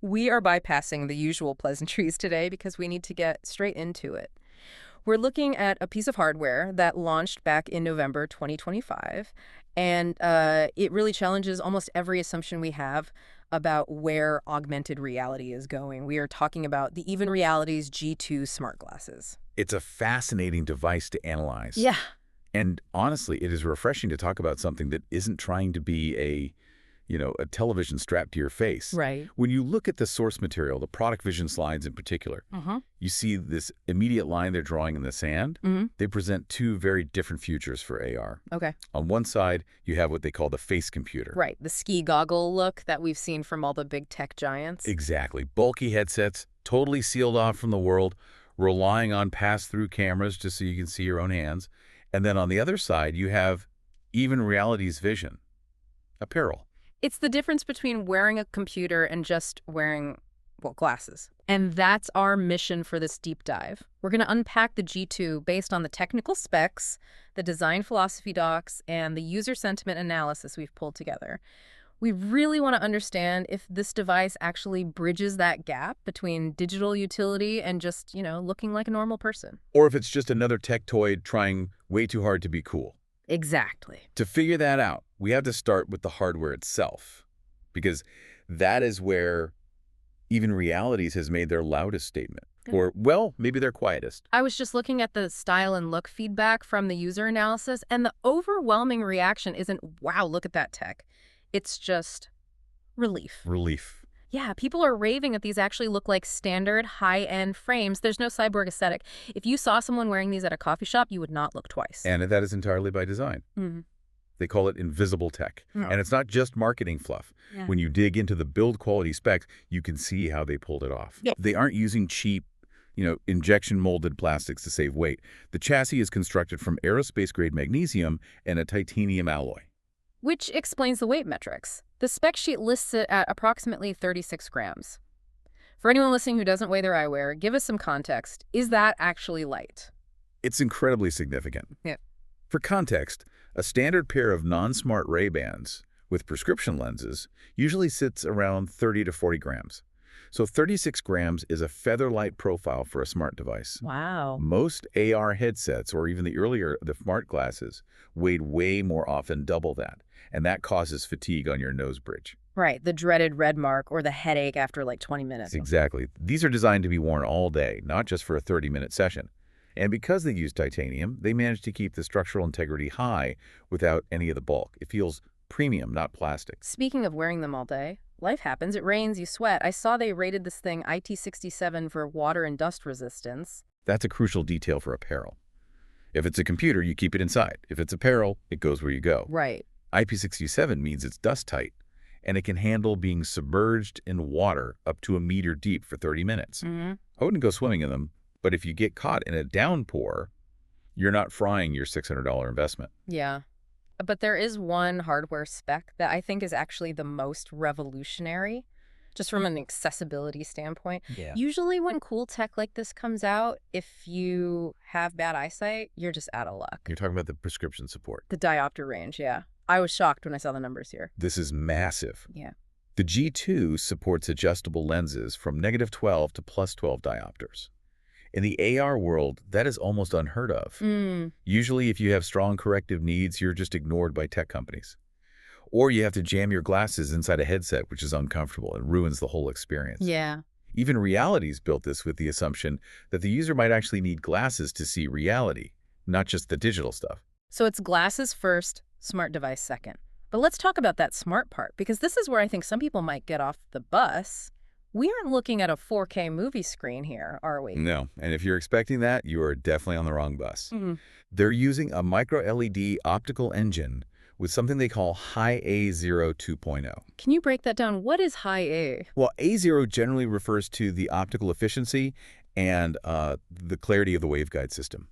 We are bypassing the usual pleasantries today because we need to get straight into it. We're looking at a piece of hardware that launched back in November 2025, and it really challenges almost every assumption we have about where augmented reality is going. We are talking about the Even Realities G2 smart glasses. It's a fascinating device to analyze. Yeah. And honestly, it is refreshing to talk about something that isn't trying to be a television strapped to your face. Right. When you look at the source material, the product vision slides in particular, you see this immediate line they're drawing in the sand. They present two very different futures for AR. Okay. On one side, you have what they call the face computer. Right. The ski goggle look that we've seen from all the big tech giants. Exactly. Bulky headsets, totally sealed off from the world, relying on pass-through cameras just so you can see your own hands. And then on the other side, you have Even Reality's vision, apparel. It's the difference between wearing a computer and just wearing, well, glasses. And that's our mission for this deep dive. We're going to unpack the G2 based on the technical specs, the design philosophy docs, and the user sentiment analysis we've pulled together. We really want to understand if this device actually bridges that gap between digital utility and just, looking like a normal person. Or if it's just another tech toy trying way too hard to be cool. Exactly. To figure that out, we have to start with the hardware itself, because that is where Even Realities has made their loudest statement. Yeah. Or, well, maybe their quietest. I was just looking at the style and look feedback from the user analysis, and the overwhelming reaction isn't, wow, look at that tech. It's just relief. Relief. Yeah, people are raving that these actually look like standard high-end frames. There's no cyborg aesthetic. If you saw someone wearing these at a coffee shop, you would not look twice. And that is entirely by design. They call it invisible tech. And it's not just marketing fluff. Yeah. When you dig into the build quality specs, you can see how they pulled it off. Yep. They aren't using cheap, injection molded plastics to save weight. The chassis is constructed from aerospace-grade magnesium and a titanium alloy. Which explains the weight metrics. The spec sheet lists it at approximately 36 grams. For anyone listening who doesn't weigh their eyewear, give us some context. Is that actually light? It's incredibly significant. Yeah. For context, a standard pair of non-smart Ray-Bans with prescription lenses usually sits around 30 to 40 grams. So 36 grams is a feather-light profile for a smart device. Wow. Most AR headsets, or even the smart glasses, weighed way more often, double that. And that causes fatigue on your nose bridge. Right, the dreaded red mark or the headache after like 20 minutes. Exactly. These are designed to be worn all day, not just for a 30-minute session. And because they use titanium, they manage to keep the structural integrity high without any of the bulk. It feels premium, not plastic. Speaking of wearing them all day, life happens. It rains, you sweat. I saw they rated this thing IP67 for water and dust resistance. That's a crucial detail for apparel. If it's a computer, you keep it inside. If it's apparel, it goes where you go. Right. IP67 means it's dust tight, and it can handle being submerged in water up to a meter deep for 30 minutes. I wouldn't go swimming in them, but if you get caught in a downpour, you're not frying your $600 investment. Yeah. But there is one hardware spec that I think is actually the most revolutionary, just from an accessibility standpoint. Yeah. Usually when cool tech like this comes out, if you have bad eyesight, you're just out of luck. You're talking about the prescription support. The diopter range, yeah. I was shocked when I saw the numbers here. This is massive. Yeah. The G2 supports adjustable lenses from -12 to +12 diopters. In the AR world, that is almost unheard of. Usually, if you have strong corrective needs, you're just ignored by tech companies. Or you have to jam your glasses inside a headset, which is uncomfortable and ruins the whole experience. Yeah. Even Realities built this with the assumption that the user might actually need glasses to see reality, not just the digital stuff. So it's glasses first, smart device second. But let's talk about that smart part, because this is where I think some people might get off the bus. We aren't looking at a 4K movie screen here, are we? No, and if you're expecting that, you are definitely on the wrong bus. They're using a micro-LED optical engine with something they call High A0 2.0. Can you break that down? What is high A? Well, A0 generally refers to the optical efficiency and the clarity of the waveguide system.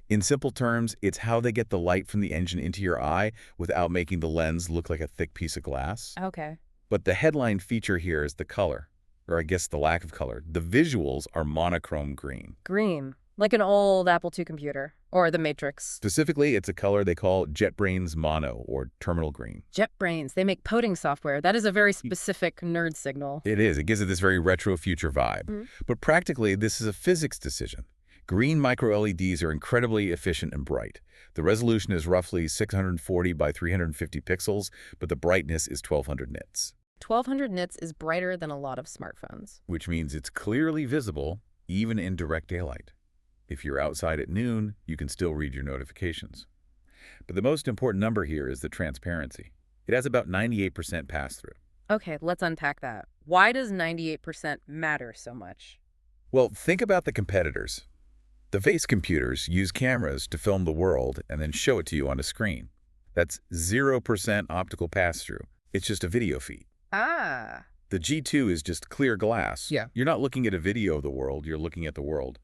In simple terms, it's how they get the light from the engine into your eye without making the lens look like a thick piece of glass. Okay. But the headline feature here is the color, or I guess the lack of color. The visuals are monochrome green. Green. Like an old Apple II computer. Or the Matrix. Specifically, it's a color they call JetBrains Mono, or terminal green. JetBrains, they make coding software. That is a very specific nerd signal. It is. It gives it this very retro future vibe. But practically, this is a physics decision. Green micro-LEDs are incredibly efficient and bright. The resolution is roughly 640 by 350 pixels, but the brightness is 1200 nits. 1200 nits is brighter than a lot of smartphones. Which means it's clearly visible, even in direct daylight. If you're outside at noon, you can still read your notifications. But the most important number here is the transparency. It has about 98% pass-through. Okay, let's unpack that. Why does 98% matter so much? Well, think about the competitors. The face computers use cameras to film the world and then show it to you on a screen. That's 0% optical pass-through. It's just a video feed. Ah. The G2 is just clear glass. Yeah. You're not looking at a video of the world, you're looking at the world.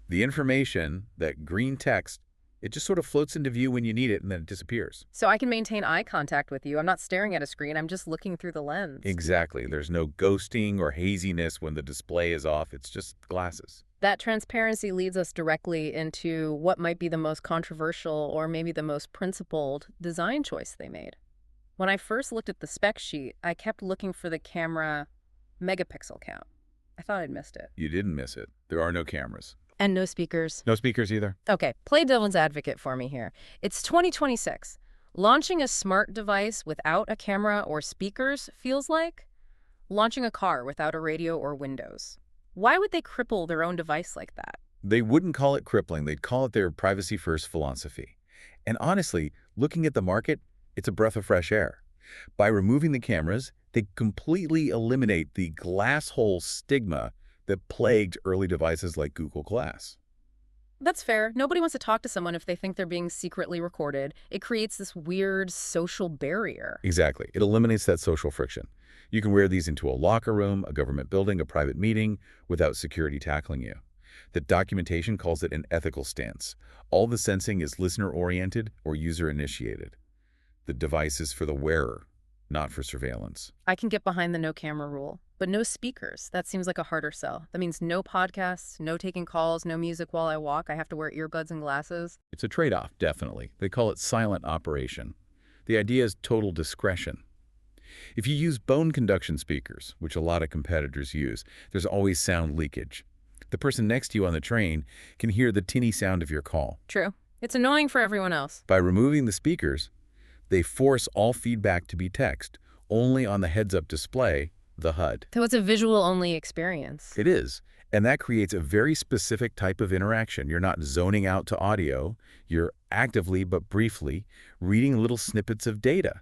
The information, that green text, it just sort of floats into view when you need it and then it disappears. So I can maintain eye contact with you. I'm not staring at a screen, I'm just looking through the lens. Exactly. There's no ghosting or haziness when the display is off. It's just glasses. That transparency leads us directly into what might be the most controversial or maybe the most principled design choice they made. When I first looked at the spec sheet, I kept looking for the camera megapixel count. I thought I'd missed it. You didn't miss it. There are no cameras. And no speakers. No speakers either. Okay, play devil's advocate for me here. It's 2026. Launching a smart device without a camera or speakers feels like launching a car without a radio or windows. Why would they cripple their own device like that? They wouldn't call it crippling. They'd call it their privacy-first philosophy. And honestly, looking at the market, it's a breath of fresh air. By removing the cameras, they completely eliminate the glass hole stigma that plagued early devices like Google Glass. That's fair. Nobody wants to talk to someone if they think they're being secretly recorded. It creates this weird social barrier. Exactly. It eliminates that social friction. You can wear these into a locker room, a government building, a private meeting without security tackling you. The documentation calls it an ethical stance. All the sensing is listener-oriented or user-initiated. The device is for the wearer, not for surveillance. I can get behind the no camera rule, but no speakers. That seems like a harder sell. That means no podcasts, no taking calls, no music while I walk. I have to wear earbuds and glasses. It's a trade-off, definitely. They call it silent operation. The idea is total discretion. If you use bone conduction speakers, which a lot of competitors use, there's always sound leakage. The person next to you on the train can hear the tinny sound of your call. True. It's annoying for everyone else. By removing the speakers, they force all feedback to be text, only on the heads-up display, the HUD. So it's a visual-only experience. It is, and that creates a very specific type of interaction. You're not zoning out to audio. You're actively, but briefly, reading little snippets of data.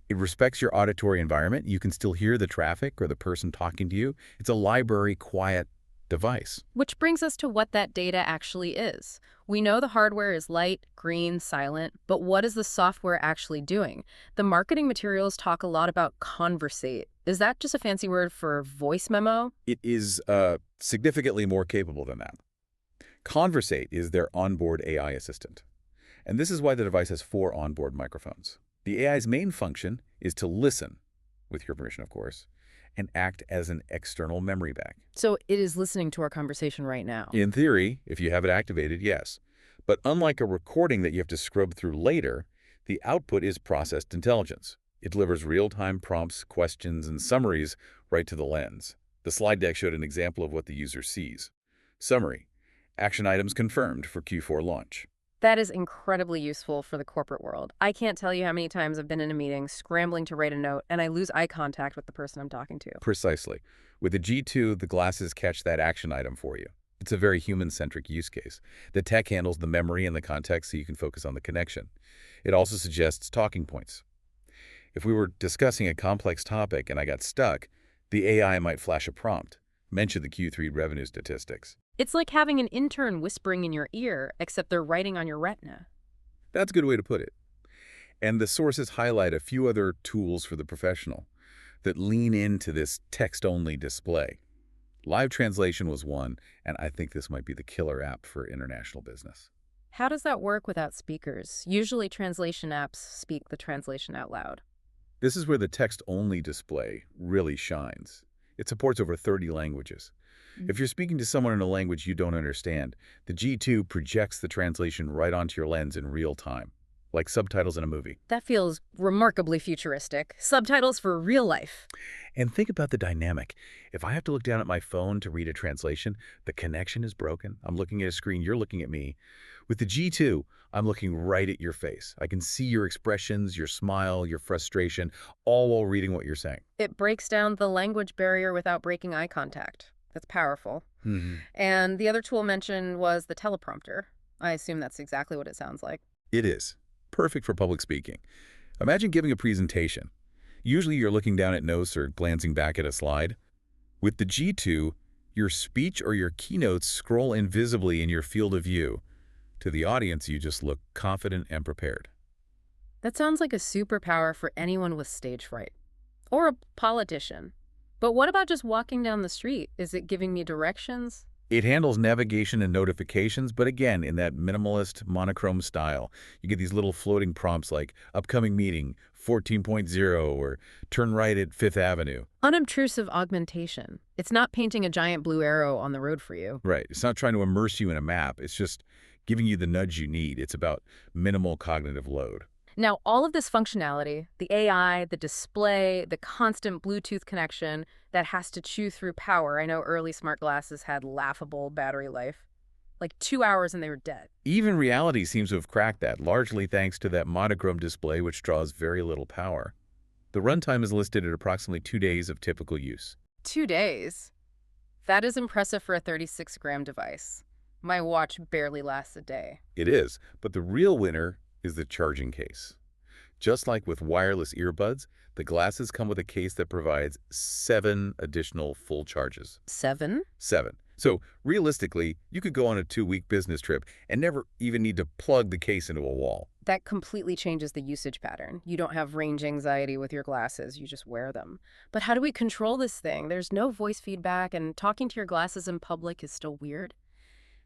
It respects your auditory environment. You can still hear the traffic or the person talking to you. It's a library, quiet device. Which brings us to what that data actually is. We know the hardware is light, green, silent, but what is the software actually doing? The marketing materials talk a lot about Conversate. Is that just a fancy word for voice memo? It is significantly more capable than that. Conversate is their onboard AI assistant. And this is why the device has 4 onboard microphones. The AI's main function is to listen, with your permission, of course, and act as an external memory bank. So it is listening to our conversation right now. In theory, if you have it activated, yes. But unlike a recording that you have to scrub through later, the output is processed intelligence. It delivers real-time prompts, questions, and summaries right to the lens. The slide deck showed an example of what the user sees. Summary: action items confirmed for Q4 launch. That is incredibly useful for the corporate world. I can't tell you how many times I've been in a meeting scrambling to write a note and I lose eye contact with the person I'm talking to. Precisely. With the G2, the glasses catch that action item for you. It's a very human-centric use case. The tech handles the memory and the context so you can focus on the connection. It also suggests talking points. If we were discussing a complex topic and I got stuck, the AI might flash a prompt, mention the Q3 revenue statistics. It's like having an intern whispering in your ear, except they're writing on your retina. That's a good way to put it. And the sources highlight a few other tools for the professional that lean into this text-only display. Live translation was one, and I think this might be the killer app for international business. How does that work without speakers? Usually translation apps speak the translation out loud. This is where the text-only display really shines. It supports over 30 languages. If you're speaking to someone in a language you don't understand, the G2 projects the translation right onto your lens in real time, like subtitles in a movie. That feels remarkably futuristic. Subtitles for real life. And think about the dynamic. If I have to look down at my phone to read a translation, the connection is broken. I'm looking at a screen, you're looking at me. With the G2, I'm looking right at your face. I can see your expressions, your smile, your frustration, all while reading what you're saying. It breaks down the language barrier without breaking eye contact. That's powerful. And the other tool mentioned was the teleprompter. I assume that's exactly what it sounds like. It is. Perfect for public speaking. Imagine giving a presentation. Usually you're looking down at notes or glancing back at a slide. With the G2, your speech or your keynotes scroll invisibly in your field of view. To the audience, you just look confident and prepared. That sounds like a superpower for anyone with stage fright. Or a politician. But what about just walking down the street? Is it giving me directions? It handles navigation and notifications, but again, in that minimalist, monochrome style. You get these little floating prompts like upcoming meeting, 14.0, or turn right at 5th Avenue. Unobtrusive augmentation. It's not painting a giant blue arrow on the road for you. Right. It's not trying to immerse you in a map. It's just giving you the nudge you need. It's about minimal cognitive load. Now, all of this functionality, the AI, the display, the constant Bluetooth connection that has to chew through power. I know early smart glasses had laughable battery life. Like 2 hours and they were dead. Even reality seems to have cracked that, largely thanks to that monochrome display which draws very little power. The runtime is listed at approximately 2 days of typical use. 2 days? That is impressive for a 36-gram device. My watch barely lasts a day. It is, but the real winner is the charging case. Just like with wireless earbuds, the glasses come with a case that provides 7 additional full charges. 7? 7. So realistically, you could go on a 2-week business trip and never even need to plug the case into a wall. That completely changes the usage pattern. You don't have range anxiety with your glasses, you just wear them. But how do we control this thing? There's no voice feedback, and talking to your glasses in public is still weird.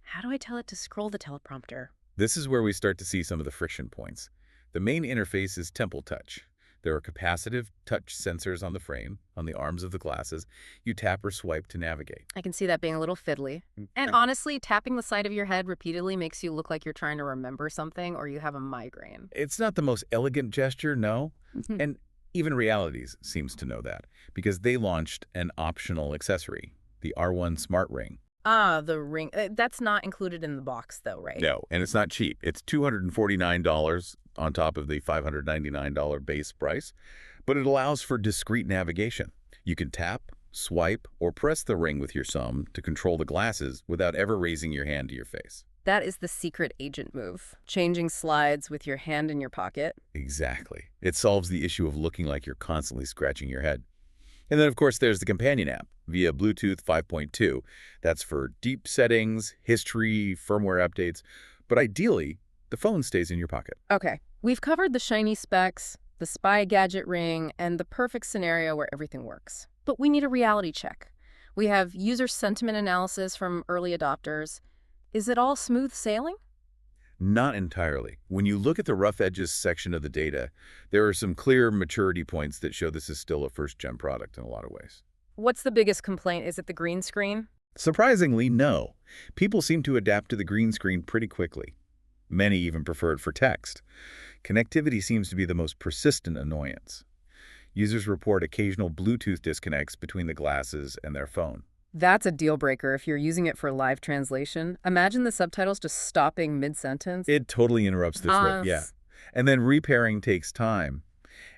How do I tell it to scroll the teleprompter? This is where we start to see some of the friction points. The main interface is Temple Touch. There are capacitive touch sensors on the frame, on the arms of the glasses. You tap or swipe to navigate. I can see that being a little fiddly. And honestly, tapping the side of your head repeatedly makes you look like you're trying to remember something or you have a migraine. It's not the most elegant gesture, no. And even Realities seems to know that, because they launched an optional accessory, the R1 Smart Ring. Ah, the ring. That's not included in the box, though, right? No, and it's not cheap. It's $249 on top of the $599 base price, but it allows for discrete navigation. You can tap, swipe, or press the ring with your thumb to control the glasses without ever raising your hand to your face. That is the secret agent move. Changing slides with your hand in your pocket. Exactly. It solves the issue of looking like you're constantly scratching your head. And then, of course, there's the companion app via Bluetooth 5.2. That's for deep settings, history, firmware updates. But ideally, the phone stays in your pocket. Okay, we've covered the shiny specs, the spy gadget ring, and the perfect scenario where everything works. But we need a reality check. We have user sentiment analysis from early adopters. Is it all smooth sailing? Not entirely. When you look at the rough edges section of the data, there are some clear maturity points that show this is still a first-gen product in a lot of ways. What's the biggest complaint? Is it the green screen? Surprisingly, no. People seem to adapt to the green screen pretty quickly. Many even prefer it for text. Connectivity seems to be the most persistent annoyance. Users report occasional Bluetooth disconnects between the glasses and their phone. That's a deal breaker if you're using it for live translation. Imagine the subtitles just stopping mid-sentence. It totally interrupts the thread, yeah. And then repairing takes time.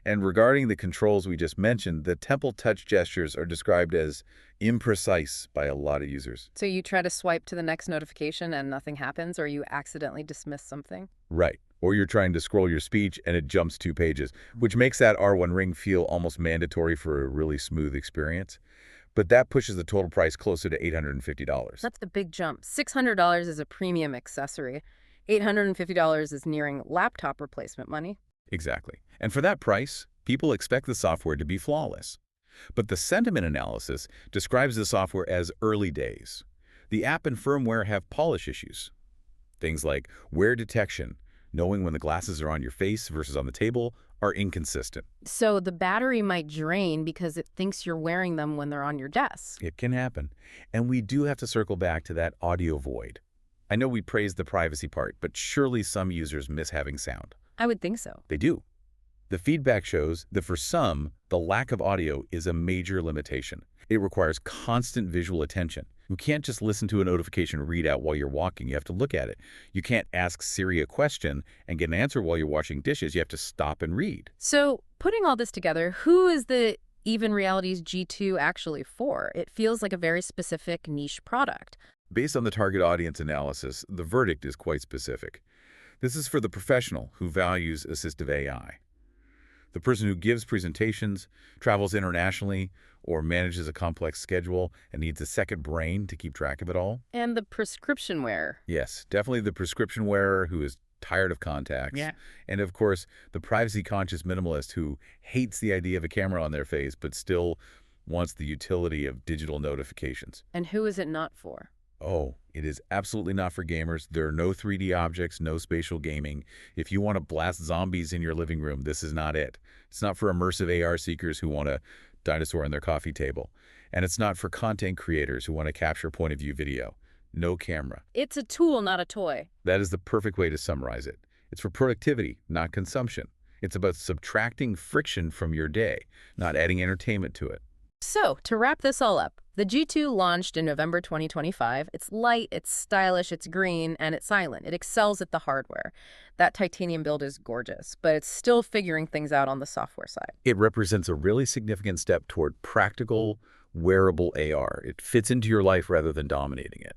And regarding the controls we just mentioned, the Temple Touch gestures are described as imprecise by a lot of users. So you try to swipe to the next notification and nothing happens, or you accidentally dismiss something? Right. Or you're trying to scroll your speech and it jumps 2 pages, which makes that R1 ring feel almost mandatory for a really smooth experience. But that pushes the total price closer to $850. That's the big jump. $600 is a premium accessory. $850 is nearing laptop replacement money. Exactly. And for that price, people expect the software to be flawless. But the sentiment analysis describes the software as early days. The app and firmware have polish issues. Things like wear detection, knowing when the glasses are on your face versus on the table, are inconsistent. So the battery might drain because it thinks you're wearing them when they're on your desk. It can happen. And we do have to circle back to that audio void. I know we praised the privacy part, but surely some users miss having sound. I would think so. They do. The feedback shows that for some, the lack of audio is a major limitation. It requires constant visual attention. You can't just listen to a notification readout while you're walking. You have to look at it. You can't ask Siri a question and get an answer while you're washing dishes. You have to stop and read. So putting all this together, who is the Even Realities G2 actually for? It feels like a very specific niche product. Based on the target audience analysis, the verdict is quite specific. This is for the professional who values assistive AI. The person who gives presentations, travels internationally, or manages a complex schedule and needs a second brain to keep track of it all. And the prescription wearer. Yes, definitely the prescription wearer who is tired of contacts. Yeah. And of course, the privacy-conscious minimalist who hates the idea of a camera on their face but still wants the utility of digital notifications. And who is it not for? Oh, it is absolutely not for gamers. There are no 3D objects, no spatial gaming. If you want to blast zombies in your living room, this is not it. It's not for immersive AR seekers who want a dinosaur on their coffee table. And it's not for content creators who want to capture point-of-view video. No camera. It's a tool, not a toy. That is the perfect way to summarize it. It's for productivity, not consumption. It's about subtracting friction from your day, not adding entertainment to it. So, to wrap this all up, the G2 launched in November 2025. It's light, it's stylish, it's green, and it's silent. It excels at the hardware. That titanium build is gorgeous, but it's still figuring things out on the software side. It represents a really significant step toward practical, wearable AR. It fits into your life rather than dominating it.